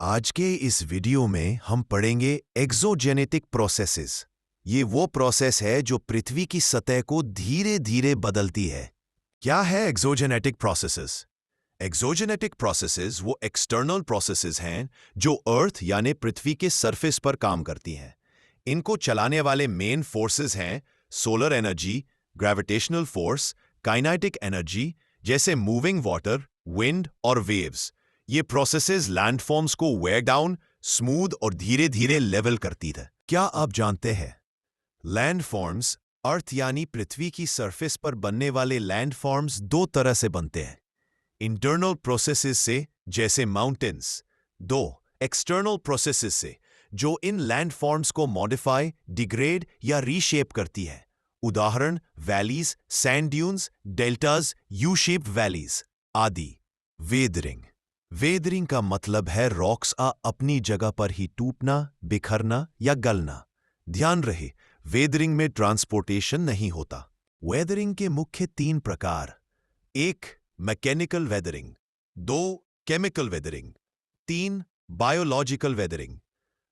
आज के इस वीडियो में हम पढ़ेंगे एक्सोजेनेटिक प्रोसेसेस। ये वो प्रोसेस है जो पृथ्वी की सतह को धीरे धीरे बदलती है। क्या है एक्सोजेनेटिक प्रोसेसेस? एक्सोजेनेटिक प्रोसेसेस वो एक्सटर्नल प्रोसेसेस हैं जो अर्थ यानी पृथ्वी के सरफेस पर काम करती हैं। इनको चलाने वाले मेन फोर्सेस हैं solar energy, gravitational force, kinetic energy जैसे मूविंग वाटर, विंड और वेव्स। ये प्रोसेसेस लैंडफॉर्म्स को वेयर डाउन, स्मूथ और धीरे धीरे लेवल करती है। क्या आप जानते हैं लैंडफॉर्म्स अर्थ यानी पृथ्वी की सरफेस पर बनने वाले लैंडफॉर्म्स दो तरह से बनते हैं। इंटरनल प्रोसेसेस से जैसे माउंटेन्स, दो एक्सटर्नल प्रोसेसेस से जो इन लैंडफॉर्म्स को मॉडिफाई, डिग्रेड या रीशेप करती है। उदाहरण valleys, sand dunes, deltas, U shaped valleys आदि। वेदरिंग। वेदरिंग का मतलब है रॉक्स अपनी जगह पर ही टूटना, बिखरना या गलना। ध्यान रहे, वेदरिंग में ट्रांसपोर्टेशन नहीं होता। वेदरिंग के मुख्य तीन प्रकार: एक मैकेनिकल वेदरिंग, दो केमिकल वेदरिंग, तीन बायोलॉजिकल वेदरिंग।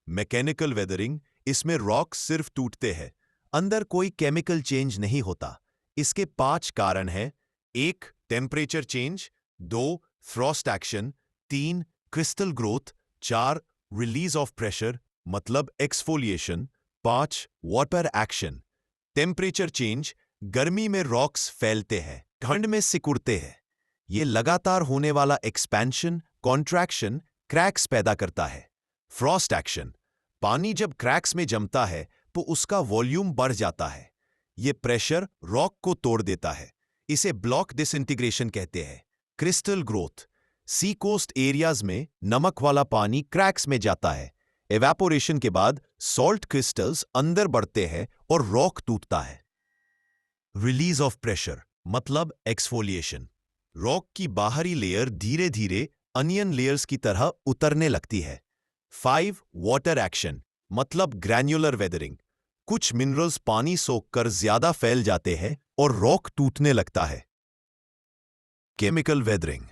मैकेनिकल वेदरिंग, इसमें रॉक्स सिर्फ टूटते हैं, अंदर कोई केमिकल चेंज नहीं होता। इसके 5 कारण हैं: एक टेम्परेचर चेंज, दो फ्रॉस्ट एक्शन, तीन क्रिस्टल ग्रोथ, चार रिलीज ऑफ प्रेशर मतलब एक्सफोलिएशन, पांच वाटर एक्शन। टेम्परेचर चेंज, गर्मी में रॉक्स फैलते हैं, ठंड में सिकुड़ते हैं। ये लगातार होने वाला एक्सपेंशन, कॉन्ट्रैक्शन, क्रैक्स पैदा करता है। फ्रॉस्ट एक्शन, पानी जब क्रैक्स में जमता है तो उसका वॉल्यूम बढ़ जाता है। ये प्रेशर रॉक को तोड़ देता है, इसे ब्लॉक डिसइंटीग्रेशन कहते हैं। क्रिस्टल ग्रोथ, सी कोस्ट एरियाज में नमक वाला पानी क्रैक्स में जाता है। एवेपोरेशन के बाद सॉल्ट क्रिस्टल्स अंदर बढ़ते हैं और रॉक टूटता है। रिलीज ऑफ प्रेशर मतलब एक्सफोलिएशन, रॉक की बाहरी लेयर धीरे धीरे अनियन लेयर्स की तरह उतरने लगती है। 5 वाटर एक्शन मतलब ग्रैन्युलर वेदरिंग, कुछ मिनरल्स पानी सोखकर ज्यादा फैल जाते हैं और रॉक टूटने लगता है। केमिकल वेदरिंग,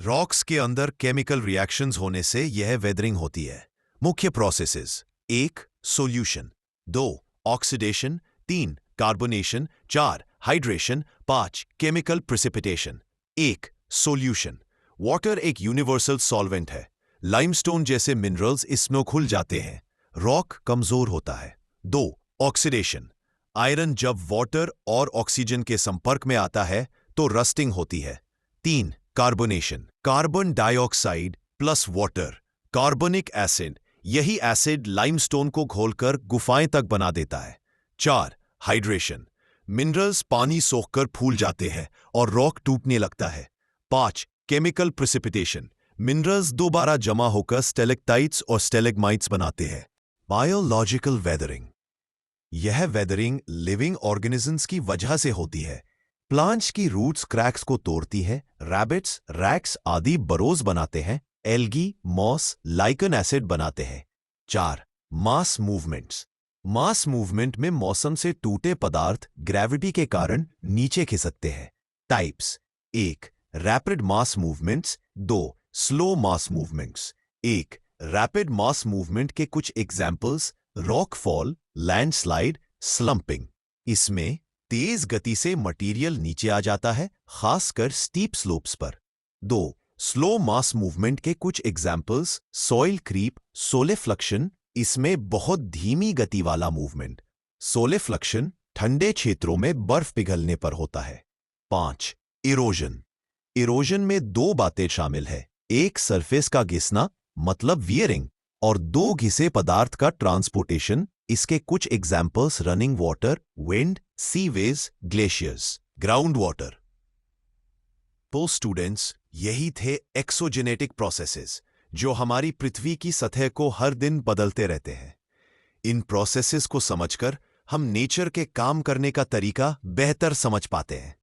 रॉक्स के अंदर केमिकल रिएक्शंस होने से यह वेदरिंग होती है। मुख्य प्रोसेसेस: एक सोल्यूशन, दो ऑक्सीडेशन, तीन कार्बोनेशन, चार हाइड्रेशन, पांच केमिकल प्रिसिपिटेशन। एक सोल्यूशन, वाटर एक यूनिवर्सल सॉल्वेंट है। लाइमस्टोन जैसे मिनरल्स इसमें घुल जाते हैं, रॉक कमजोर होता है। दो ऑक्सीडेशन, आयरन जब वाटर और ऑक्सीजन के संपर्क में आता है तो रस्टिंग होती है। तीन carbonation, carbon dioxide plus water, carbonic acid, यही एसिड लाइमस्टोन को घोलकर गुफाएं तक बना देता है। चार हाइड्रेशन, मिनरल्स पानी सोखकर फूल जाते हैं और रॉक टूटने लगता है। पांच केमिकल प्रिसिपिटेशन, मिनरल्स दोबारा जमा होकर स्टेलेक्टाइट्स और स्टेलेग्माइट्स बनाते हैं। बायोलॉजिकल वेदरिंग, यह वेदरिंग लिविंग ऑर्गेनिजम्स की वजह से होती है। प्लांट्स की रूट्स क्रैक्स को तोड़ती है, रैबिट्स, रैक्स आदि बरोज बनाते हैं, एल्गी, मॉस, लाइकन एसिड बनाते हैं। चार मास मूवमेंट्स, मास मूवमेंट में मौसम से टूटे पदार्थ ग्रेविटी के कारण नीचे खिसकते हैं। टाइप्स: एक रैपिड मास मूवमेंट्स, दो स्लो मास मूवमेंट्स। एक रैपिड मास मूवमेंट के कुछ एग्जाम्पल्स: रॉक फॉल, लैंडस्लाइड, स्लंपिंग। इसमें तेज गति से मटेरियल नीचे आ जाता है, खासकर स्टीप स्लोप्स पर। दो स्लो मास मूवमेंट के कुछ एग्जाम्पल्स: सॉइल क्रीप, सोलेफ्लक्शन, इसमें बहुत धीमी गति वाला मूवमेंट। सोलेफ्लक्शन ठंडे क्षेत्रों में बर्फ पिघलने पर होता है। पांच इरोजन, इरोजन में दो बातें शामिल है: एक सरफेस का घिसना मतलब वियरिंग, और दो घिसे पदार्थ का ट्रांसपोर्टेशन। इसके कुछ एग्जाम्पल्स: रनिंग वाटर, विंड, सी वेव्स, ग्लेशियर्स, ग्राउंड वाटर। तो स्टूडेंट्स, यही थे एक्सोजेनेटिक प्रोसेसेस जो हमारी पृथ्वी की सतह को हर दिन बदलते रहते हैं। इन प्रोसेसेस को समझकर हम नेचर के काम करने का तरीका बेहतर समझ पाते हैं।